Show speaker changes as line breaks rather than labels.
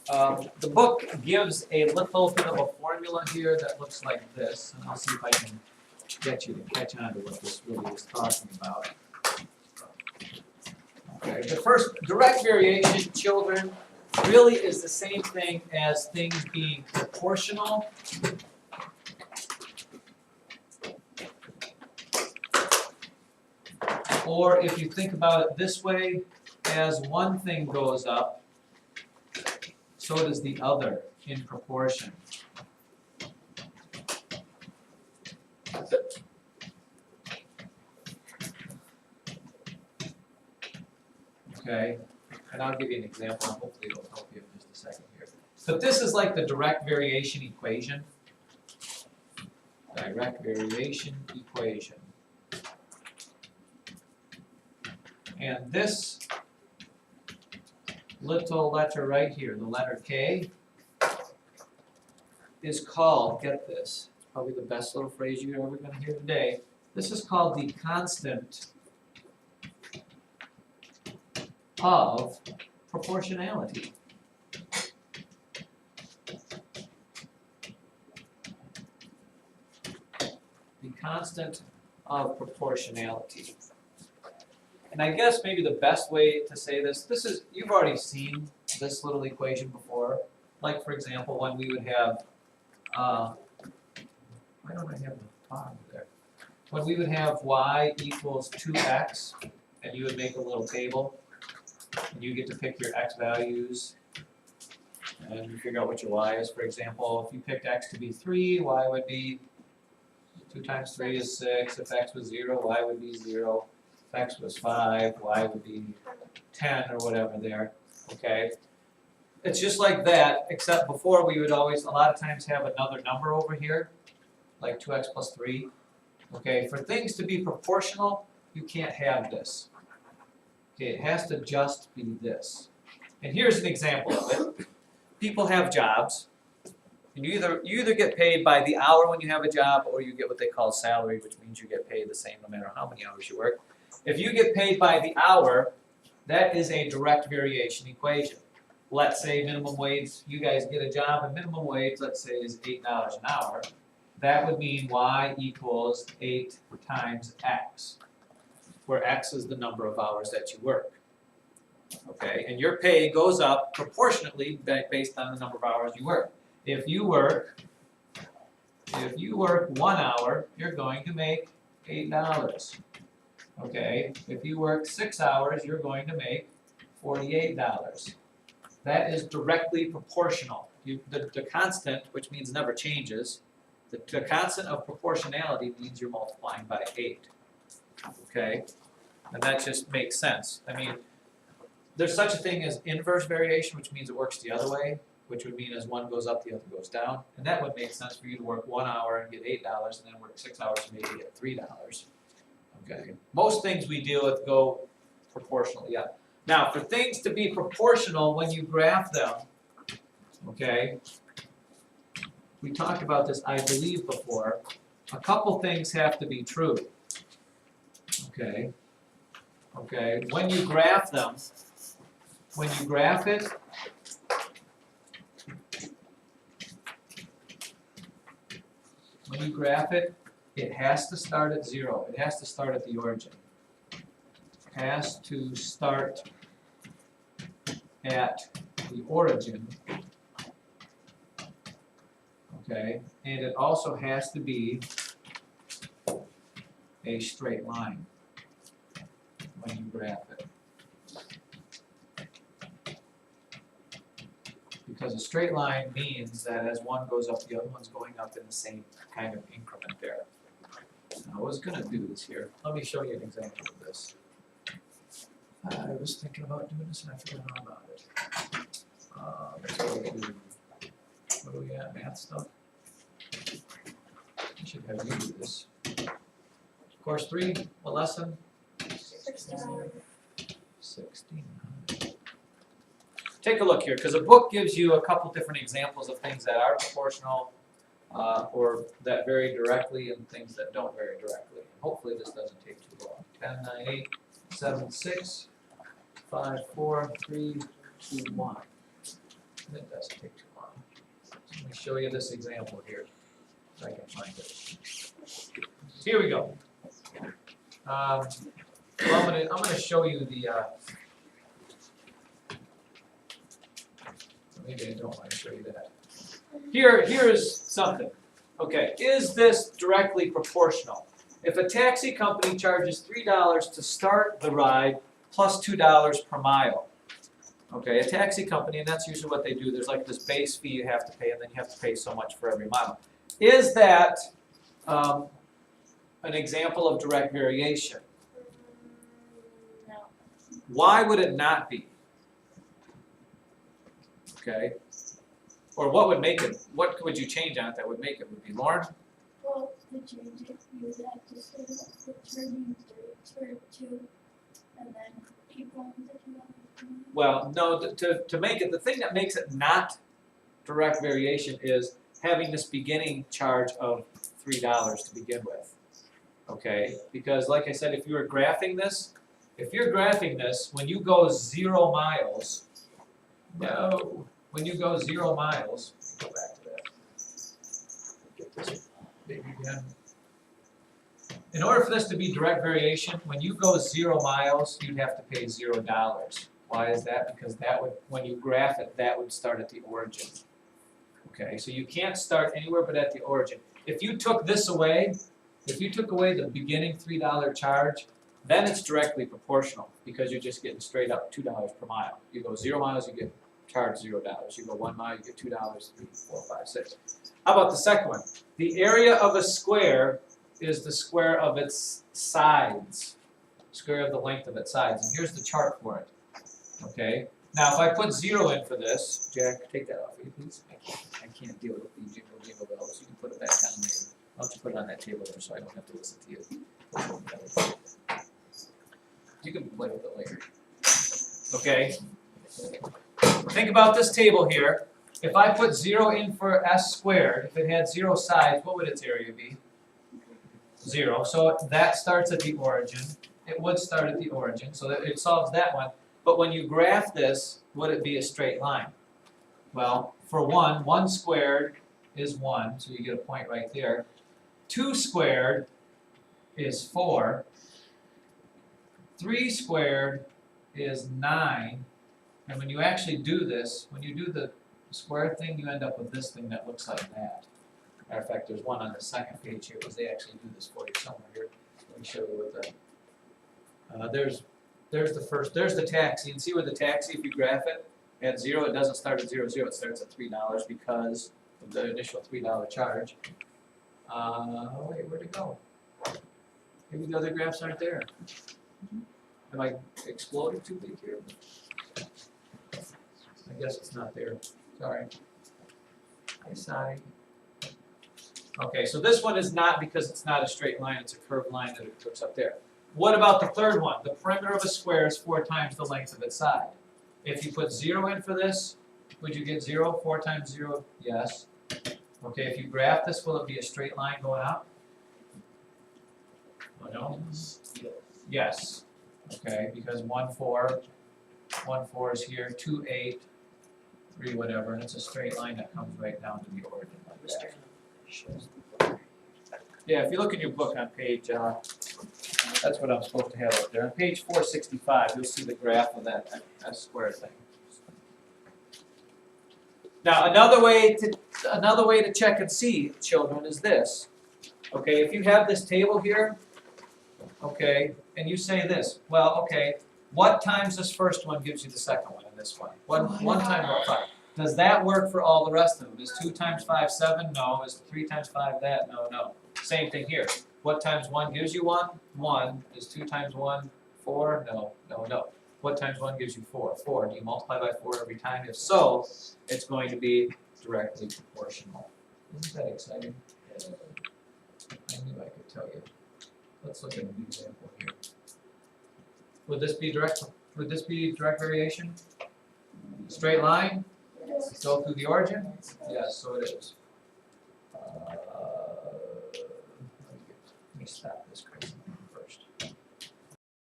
The book gives a little bit of a formula here that looks like this, and I'll see if I can get you to catch on to what this really is talking about. Okay, the first, direct variation, children, really is the same thing as things being proportional. Or if you think about it this way, as one thing goes up, so does the other in proportion. Okay, and I'll give you an example, and hopefully it'll help you in just a second here. But this is like the direct variation equation. Direct variation equation. And this little letter right here, the letter K, is called, get this, probably the best little phrase you're ever going to hear today. This is called the constant of proportionality. The constant of proportionality. And I guess maybe the best way to say this is, you've already seen this little equation before. Like, for example, when we would have, why don't I have the bottom there? When we would have y equals 2x, and you would make a little table, and you get to pick your x values, and you figure out what your y is. For example, if you picked x to be 3, y would be 2 times 3 is 6. If x was 0, y would be 0. If x was 5, y would be 10 or whatever there, okay? It's just like that, except before we would always, a lot of times, have another number over here, like 2x plus 3, okay? For things to be proportional, you can't have this. Okay, it has to just be this. And here's an example of it. People have jobs, and you either get paid by the hour when you have a job, or you get what they call salary, which means you get paid the same no matter how many hours you work. If you get paid by the hour, that is a direct variation equation. Let's say minimum wage, you guys get a job, and minimum wage, let's say, is $8 an hour. That would mean y equals 8 times x, where x is the number of hours that you work. Okay, and your pay goes up proportionately based on the number of hours you work. If you work 1 hour, you're going to make $8. Okay, if you work 6 hours, you're going to make $48. That is directly proportional. The constant, which means never changes, the constant of proportionality means you're multiplying by 8. Okay, and that just makes sense. I mean, there's such a thing as inverse variation, which means it works the other way, which would mean as one goes up, the other goes down. And that would make sense for you to work 1 hour and get $8, and then work 6 hours and maybe get $3. Okay. Most things we deal with go proportionally up. Now, for things to be proportional when you graph them, okay, we talked about this, I believe, before. A couple things have to be true. Okay. Okay. When you graph them, when you graph it, it has to start at 0. It has to start at the origin. It has to start at the origin. Okay, and it also has to be a straight line when you graph it. Because a straight line means that as one goes up, the other one's going up in the same kind of increment there. Now, I was going to do this here. Let me show you an example of this. I was thinking about doing this and I forgot all about it. Let's go to, what do we got, math stuff? I should have you do this. Course 3, a lesson? 69. Take a look here, because a book gives you a couple different examples of things that are proportional or that vary directly and things that don't vary directly. Hopefully this doesn't take too long. 10, 9, 8, 7, 6, 5, 4, 3, 2, 1. It doesn't take too long. Let me show you this example here, if I can find it. Here we go. Well, I'm gonna show you the. Maybe I don't want to show you that. Here is something. Okay, is this directly proportional? If a taxi company charges $3 to start the ride plus $2 per mile. Okay, a taxi company, and that's usually what they do. There's like this base fee you have to pay, and then you have to pay so much for every mile. Is that an example of direct variation?
No.
Why would it not be? Okay. Or what would make it? What would you change on it that would make it? Would be Lauren?
Well, to change it, you would have to say that the turning turn two, and then keep going with the 2 hours.
Well, no. To make it, the thing that makes it not direct variation is having this beginning charge of $3 to begin with. Okay, because like I said, if you were graphing this, when you go 0 miles, when you go 0 miles, go back to that. Get this baby again. In order for this to be direct variation, when you go 0 miles, you'd have to pay $0. Why is that? Because that would, when you graph it, that would start at the origin. Okay, so you can't start anywhere but at the origin. If you took this away, if you took away the beginning $3 charge, then it's directly proportional because you're just getting straight up $2 per mile. You go 0 miles, you get charged $0. You go 1 mile, you get $2, 3, 4, 5, 6. How about the second one? The area of a square is the square of its sides. Square of the length of its sides. And here's the chart for it. Okay. Now if I put 0 in for this, Jack, take that off, will you please? I can't deal with the jingle bells. You can put it back on later. Why don't you put it on that table there so I don't have to listen to you. You can play with it later. Okay. Think about this table here. If I put 0 in for s squared, if it had 0 sides, what would its area be? 0. So that starts at the origin. It would start at the origin, so that it solves that one. But when you graph this, would it be a straight line? Well, for 1 squared is 1, so you get a point right there. 2 squared is 4. 3 squared is 9. And when you actually do this, when you do the square thing, you end up with this thing that looks like that. Matter of fact, there's one on the second page here, because they actually do this for you somewhere here. Let me show you what the, there's the taxi, and see where the taxi, if you graph it, at 0, it doesn't start at 0, it starts at $3 because of the initial $3 charge. Wait, where'd it go? Maybe the other graphs aren't there. Have I exploded too big here? I guess it's not there. Sorry. Sorry. Okay, so this one is not because it's not a straight line, it's a curved line that it puts up there. What about the third one? The perimeter of a square is 4 times the length of its side. If you put 0 in for this, would you get 0? 4 times 0? Yes. Okay, if you graph this, will it be a straight line going up? Oh, no? Yes. Okay, because 1, 4 is here, 2, 8, 3, whatever, and it's a straight line that comes right down to the origin like that. Yeah, if you look in your book on page, that's what I'm supposed to have up there. On page 465, you'll see the graph of that square thing. Now, another way to check and see, children, is this. Okay, if you have this table here, okay, and you say this, well, okay, what times this first one gives you the second one in this one? One time what 5? Does that work for all the rest of them? Is 2 times 5 7? No. Is 3 times 5 that? No, no. Same thing here. What times 1 gives you 1? 1. Is 2 times 1 4? No, no, no. What times 1 gives you 4? 4. Do you multiply by 4 every time? If so, it's going to be directly proportional. Isn't that exciting? I knew I could tell you. Let's look at an example here. Would this be direct variation? Straight line?
Yes.
Go through the origin? Yes, so it is. Let me stop this crazy.